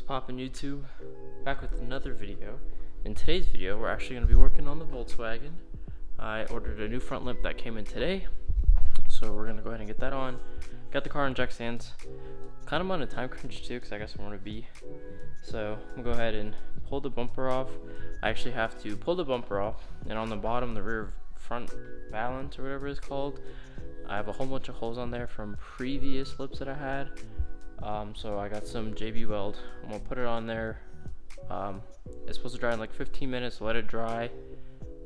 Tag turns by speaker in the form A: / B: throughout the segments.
A: poppin' YouTube? Back with another video. In today's video, we're actually going to be working on the Volkswagen. I ordered a new front lip that came in today, so we're going to go ahead and get that on. Got the car on jack stands. Kind of on a time crunch too, because I got somewhere to be. So I'm going to go ahead and pull the bumper off. I actually have to pull the bumper off, and on the bottom, the rear front balance or whatever it's called, I have a whole bunch of holes on there from previous lips that I had. So I got some JB Weld. I'm gonna put it on there. It's supposed to dry in like 15 minutes. Let it dry,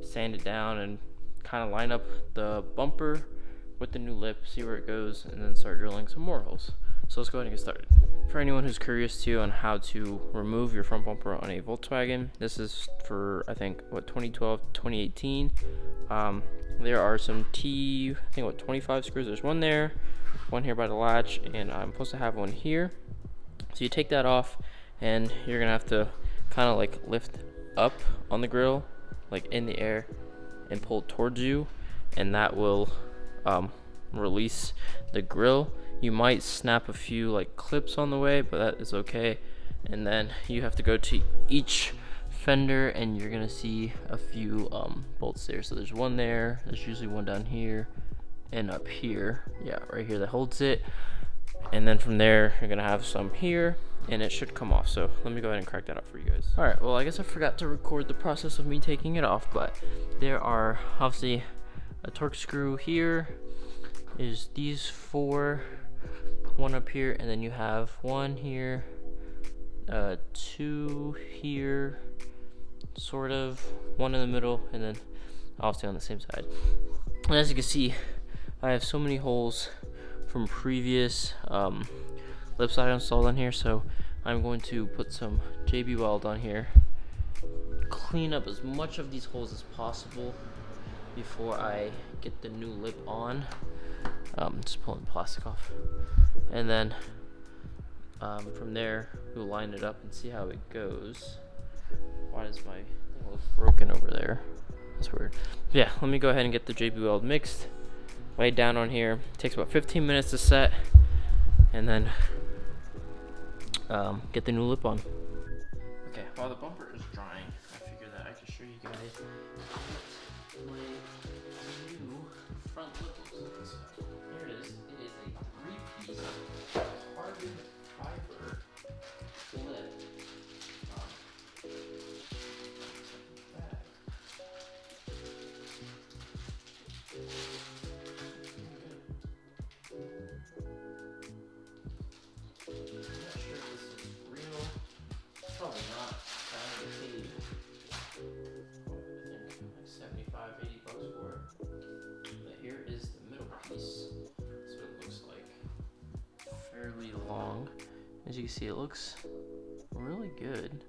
A: sand it down, and kind of line up the bumper with the new lip, see where it goes, and then start drilling some more holes. So let's go ahead and get started. For anyone who's curious too on how to remove your front bumper on a Volkswagen, this is for I think 2012, 2018. There are some I think 25 screws. There's one there, one here by the latch, and I'm supposed to have one here. So you take that off, and you're gonna have to kind of like lift up on the grill, like in the air, and pull towards you, and that will release the grill. You might snap a few like clips on the way, but that is okay. And then you have to go to each fender, and you're gonna see a few bolts there. So there's one there, there's usually one down here and up here, yeah, right here, that holds it. And then from there you're gonna have some here, and it should come off. So let me go ahead and crack that out for you guys. All right, well, I guess I forgot to record the process of me taking it off, but there are obviously a torque screw here, is these four, one up here, and then you have one here, two here, sort of, one in the middle, and then obviously on the same side. And as you can see, I have so many holes from previous lips I installed on here, so I'm going to put some JB Weld on here, clean up as much of these holes as possible before I get the new lip on. Just pulling the plastic off, and then from there we'll line it up and see how it goes. Why does my thing look broken over there? That's weird. Yeah, let me go ahead and get the JB Weld mixed, laid down on here. It takes about 15 minutes to set, and then get the new lip on. Okay, while the bumper is drying, I figured that I could show you guys what my new front lip looks like. So here it is. It is a 3-piece carbon fiber lip. Probably not. I only paid, I think, like 75, 80 bucks for it. But here is the middle piece. That's what it looks like. Fairly long. As you can see, it looks really good.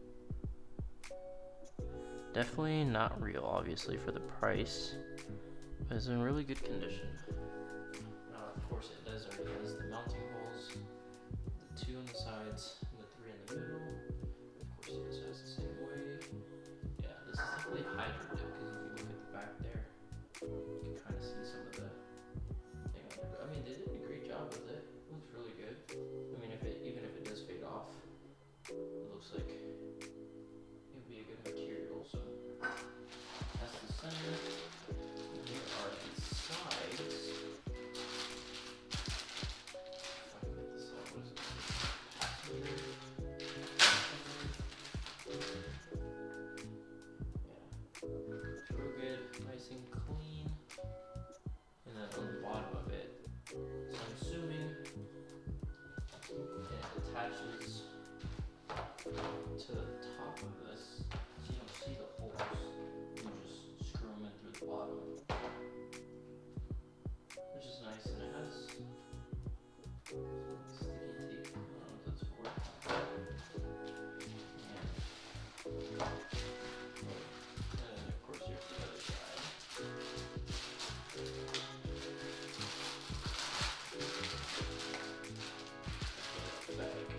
A: Definitely not real, obviously, for the price, but it's in really good condition. Of course, it does already has the mounting holes, the 2 on the sides, and the 3 in the middle. Of course, this has the same way. Yeah, this is definitely hydro dip, because if you look at the back there, you can kind of see some of the thing on there. I mean, they did a great job with it. It looks really good. I mean, even if it does fade off, it looks like it would be a good material. So that's the center. And here are the sides. Real good, nice and clean. And then on the bottom of it, so I'm assuming it attaches to the top of this, so you don't see the holes. You just screw them in through the bottom, which is nice. And it has sticky tape. I don't know what that's for. And of course, here's the other side. Bag.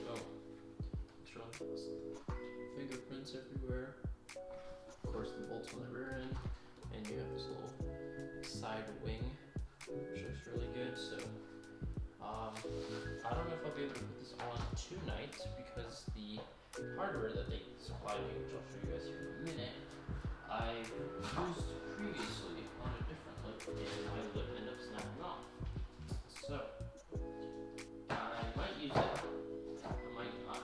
A: Oh, it's really fast. fingerprints everywhere. Of course, the bolts on the rear end, and you have this little side wing, which looks really good. So, I don't know if I'll be able to put this on tonight because the hardware that they supplied me, which I'll show you guys here in a minute, I used previously on a different lip, and my lip ended up snapping off. So, I might use it, I might not,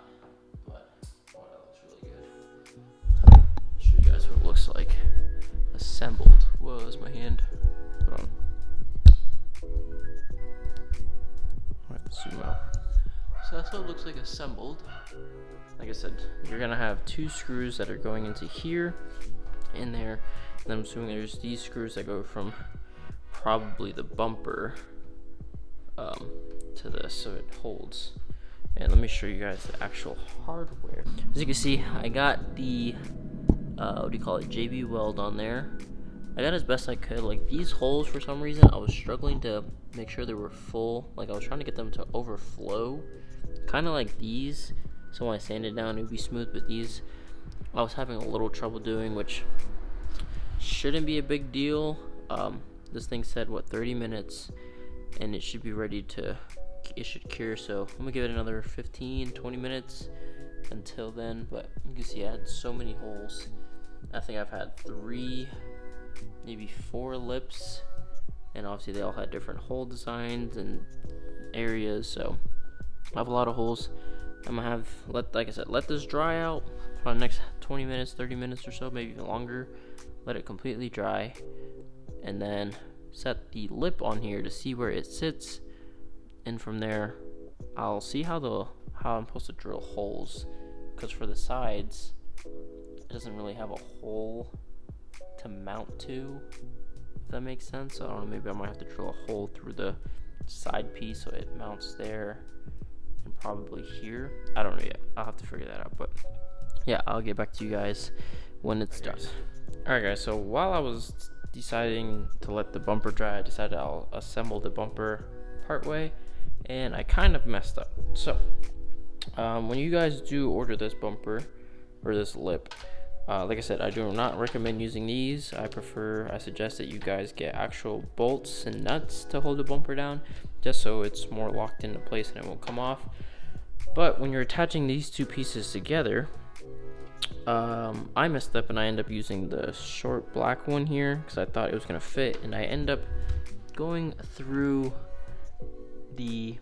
A: but oh, that looks really good. I'll show you guys what it looks like assembled. Whoa, that's my hand. Hold on. Alright, zoom out. So that's what it looks like assembled. Like I said, you're gonna have 2 screws that are going into here, in there, and then I'm assuming there's these screws that go from probably the bumper to this, so it holds. And let me show you guys the actual hardware. As you can see, I got the what do you call it, JB Weld on there. I got as best I could. Like, these holes, for some reason I was struggling to make sure they were full. Like, I was trying to get them to overflow, kind of like these, so when I sand it down it would be smooth. But these I was having a little trouble doing, which shouldn't be a big deal. This thing said, what, 30 minutes, and it should be ready to, it should cure. So I'm gonna give it another 15-20 minutes until then. But you can see I had so many holes. I think I've had 3, maybe 4 lips, and obviously they all had different hole designs and areas, so I have a lot of holes. I'm gonna have, like I said, let this dry out for the next 20 minutes, 30 minutes or so, maybe even longer. Let it completely dry, and then set the lip on here to see where it sits, and from there I'll see how I'm supposed to drill holes, because for the sides it doesn't really have a hole to mount to, if that makes sense. So I don't know, maybe I might have to drill a hole through the side piece so it mounts there, and probably here. I don't know yet, I'll have to figure that out. But yeah, I'll get back to you guys when it's done. Alright guys, so while I was deciding to let the bumper dry, I decided I'll assemble the bumper partway, and I kind of messed up. So when you guys do order this bumper or this lip, like I said, I do not recommend using these. I suggest that you guys get actual bolts and nuts to hold the bumper down, just so it's more locked into place and it won't come off. But when you're attaching these 2 pieces together, I messed up and I ended up using the short black one here because I thought it was gonna fit, and I end up going through the,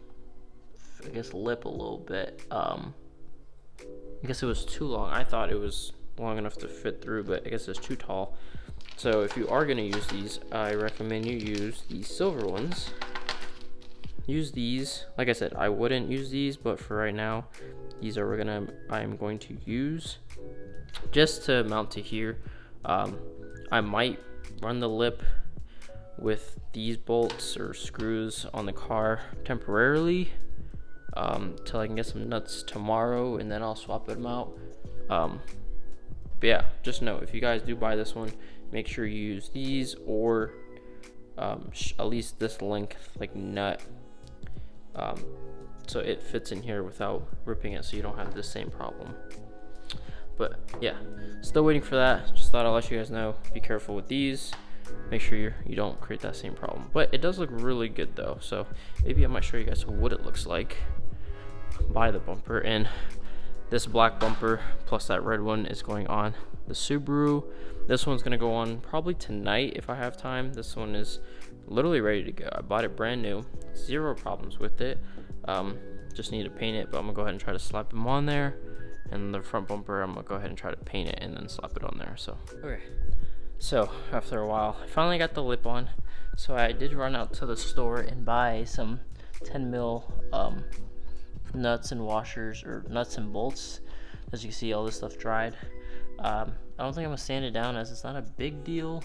A: I guess, lip a little bit. I guess it was too long. I thought it was long enough to fit through, but I guess it's too tall. So if you are gonna use these, I recommend you use these silver ones. Use these. Like I said, I wouldn't use these, but for right now, these are I'm going to use just to mount to here. I might run the lip with these bolts or screws on the car temporarily till I can get some nuts tomorrow, and then I'll swap them out. But yeah, just know, if you guys do buy this one, make sure you use these, or at least this length, like nut, so it fits in here without ripping it, so you don't have the same problem. But yeah, still waiting for that. Just thought I'll let you guys know, be careful with these, make sure you don't create that same problem. But it does look really good though, so maybe I might show you guys what it looks like by the bumper. And this black bumper plus that red one is going on the Subaru. This one's gonna go on probably tonight if I have time. This one is literally ready to go. I bought it brand new, 0 problems with it. Just need to paint it, but I'm gonna go ahead and try to slap them on there. And the front bumper, I'm gonna go ahead and try to paint it and then slap it on there. So okay, so after a while I finally got the lip on. So I did run out to the store and buy some 10 mil nuts and washers, or nuts and bolts. As you can see, all this stuff dried. I don't think I'm gonna sand it down, as it's not a big deal,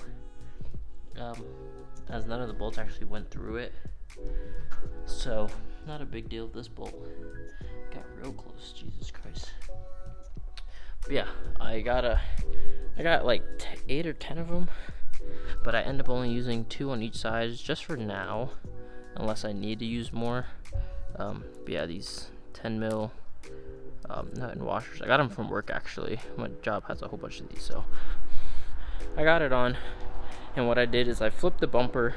A: as none of the bolts actually went through it, so not a big deal. This bolt got real close, Jesus Christ. But yeah, I got like 8 or 10 of them, but I end up only using 2 on each side just for now, unless I need to use more. But yeah, these 10 mil and washers. I got them from work actually. My job has a whole bunch of these, so I got it on. And what I did is I flipped the bumper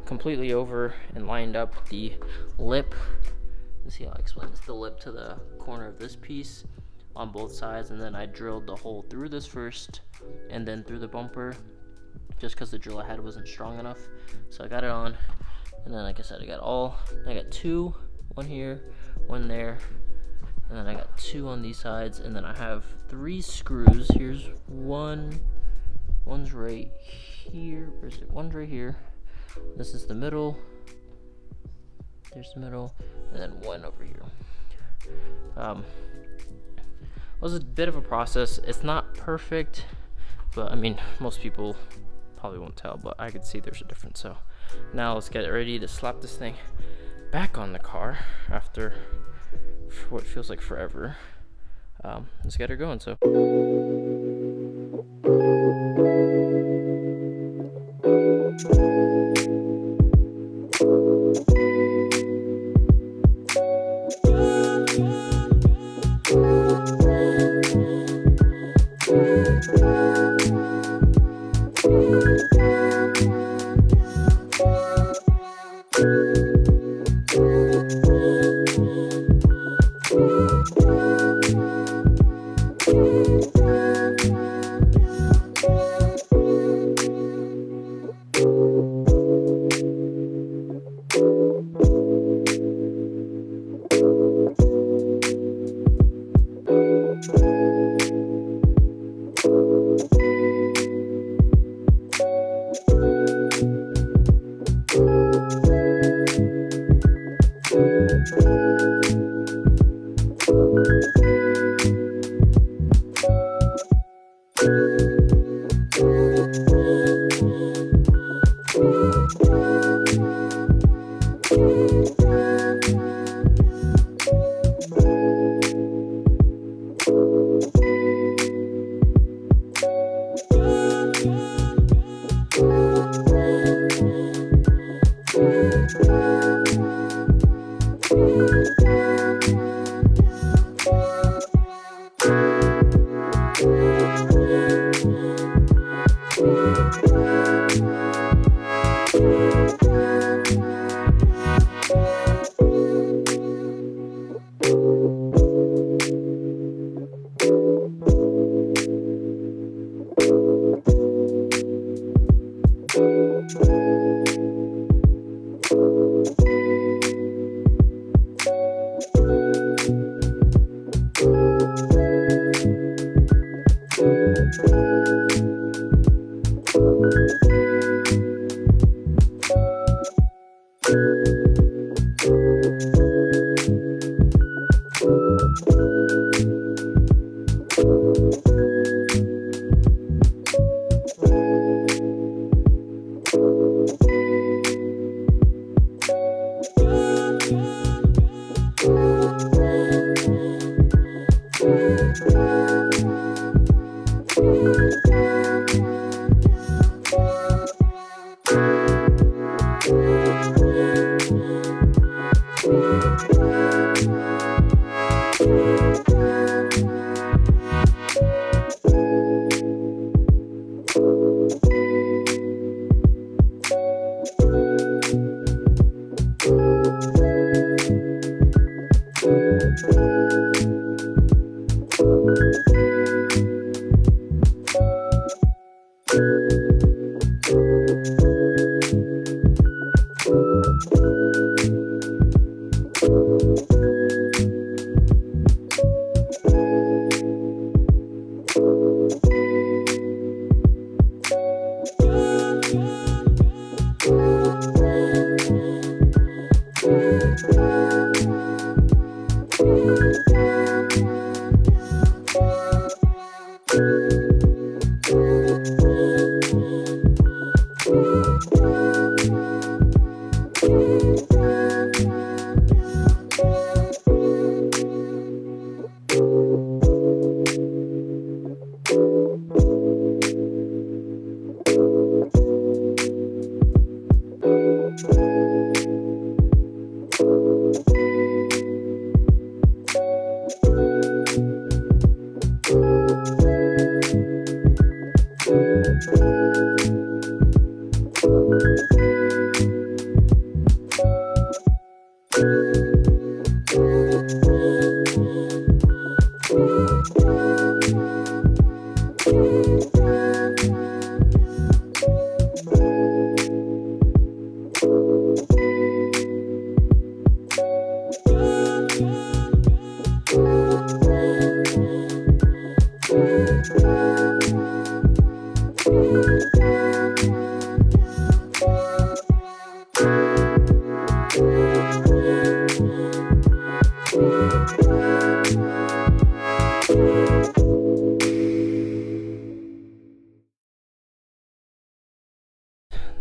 A: completely over and lined up the lip. Let's see how I explain this. The lip to the corner of this piece on both sides, and then I drilled the hole through this first and then through the bumper, just because the drill I had wasn't strong enough. So I got it on, and then like I said, I got two, one here, one there, and then I got two on these sides, and then I have 3 screws. Here's one, one's right here. Where's it? One's right here. This is the middle. There's the middle, and then one over here. It was a bit of a process. It's not perfect, but I mean, most people probably won't tell, but I could see there's a difference. So now let's get ready to slap this thing back on the car after what feels like forever. Let's get her going. So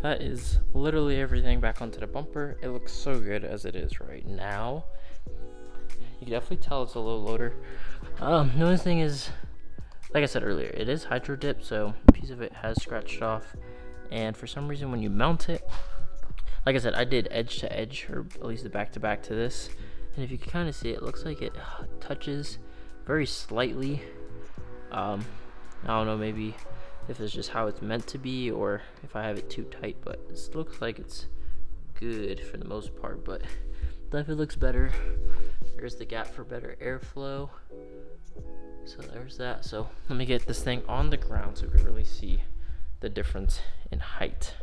A: That is literally everything back onto the bumper. It looks so good as it is right now. You can definitely tell it's a low loader. The only thing is, like I said earlier, it is hydro dip, so a piece of it has scratched off. And for some reason when you mount it, like I said, I did edge to edge, or at least the back to back to this. And if you can kind of see, it looks like it touches very slightly. I don't know, maybe if it's just how it's meant to be or if I have it too tight, but it looks like it's good for the most part, but definitely looks better. There's the gap for better airflow. So there's that. So let me get this thing on the ground so we can really see the difference in height.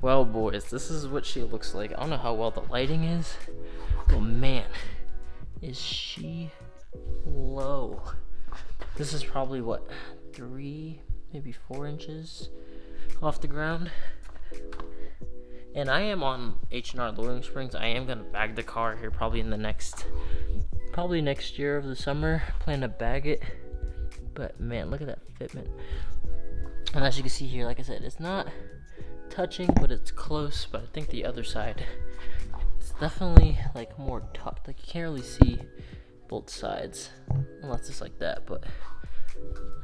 A: Well, boys, this is what she looks like. I don't know how well the lighting is, but man, is she low. This is probably what, 3, maybe 4 inches off the ground. And I am on H&R Loading Springs. I am gonna bag the car here probably in the next year of the summer. Plan to bag it. But man, look at that fitment. And as you can see here, like I said, it's not touching, but it's close. But I think the other side, it's definitely like more tucked. Like you can't really see both sides unless it's like that, but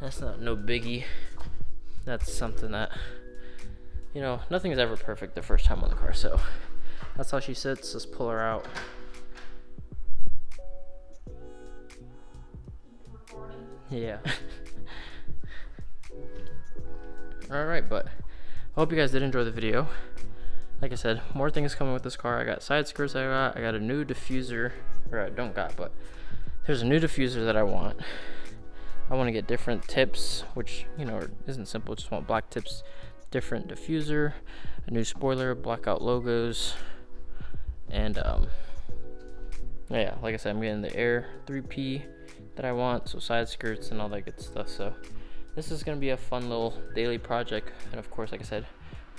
A: that's no biggie. That's something that, you know, nothing is ever perfect the first time on the car. So that's how she sits. Let's pull her out. Yeah. Alright, but I hope you guys did enjoy the video. Like I said, more things coming with this car. I got side skirts I got a new diffuser, or I don't got, but there's a new diffuser that I want. I want to get different tips, which, you know, isn't simple. Just want black tips, different diffuser, a new spoiler, blackout logos, and yeah, like I said, I'm getting the Air 3P that I want, so side skirts and all that good stuff. So this is gonna be a fun little daily project. And of course, like I said,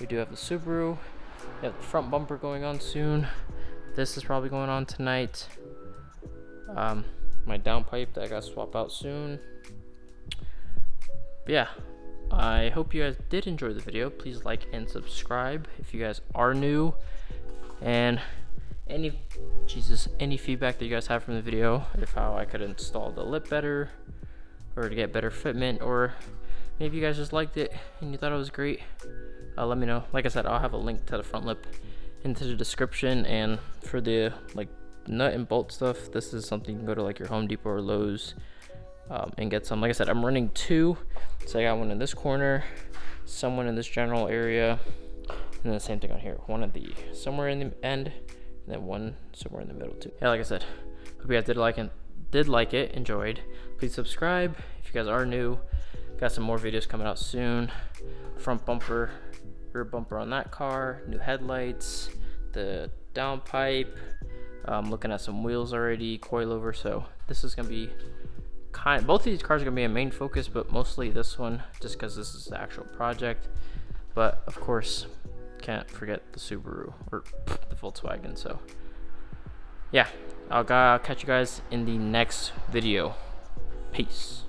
A: we do have the Subaru. We have the front bumper going on soon. This is probably going on tonight. My downpipe that I gotta swap out soon. But yeah, I hope you guys did enjoy the video. Please like and subscribe if you guys are new. And any feedback that you guys have from the video, if how I could install the lip better or to get better fitment, or maybe you guys just liked it and you thought it was great, let me know. Like I said, I'll have a link to the front lip into the description, and for the like nut and bolt stuff, this is something you can go to like your Home Depot or Lowe's and get some. Like I said, I'm running 2, so I got one in this corner, someone in this general area, and then the same thing on here. One at the somewhere in the end, and then one somewhere in the middle too. Yeah, like I said, hope you guys did like it, enjoyed. Please subscribe if you guys are new. Got some more videos coming out soon. Front bumper, rear bumper on that car, new headlights, the downpipe. Looking at some wheels already, coilover. So this is gonna be both of these cars are gonna be a main focus, but mostly this one, just because this is the actual project. But of course, can't forget the Subaru or the Volkswagen. So yeah, I'll catch you guys in the next video. Peace.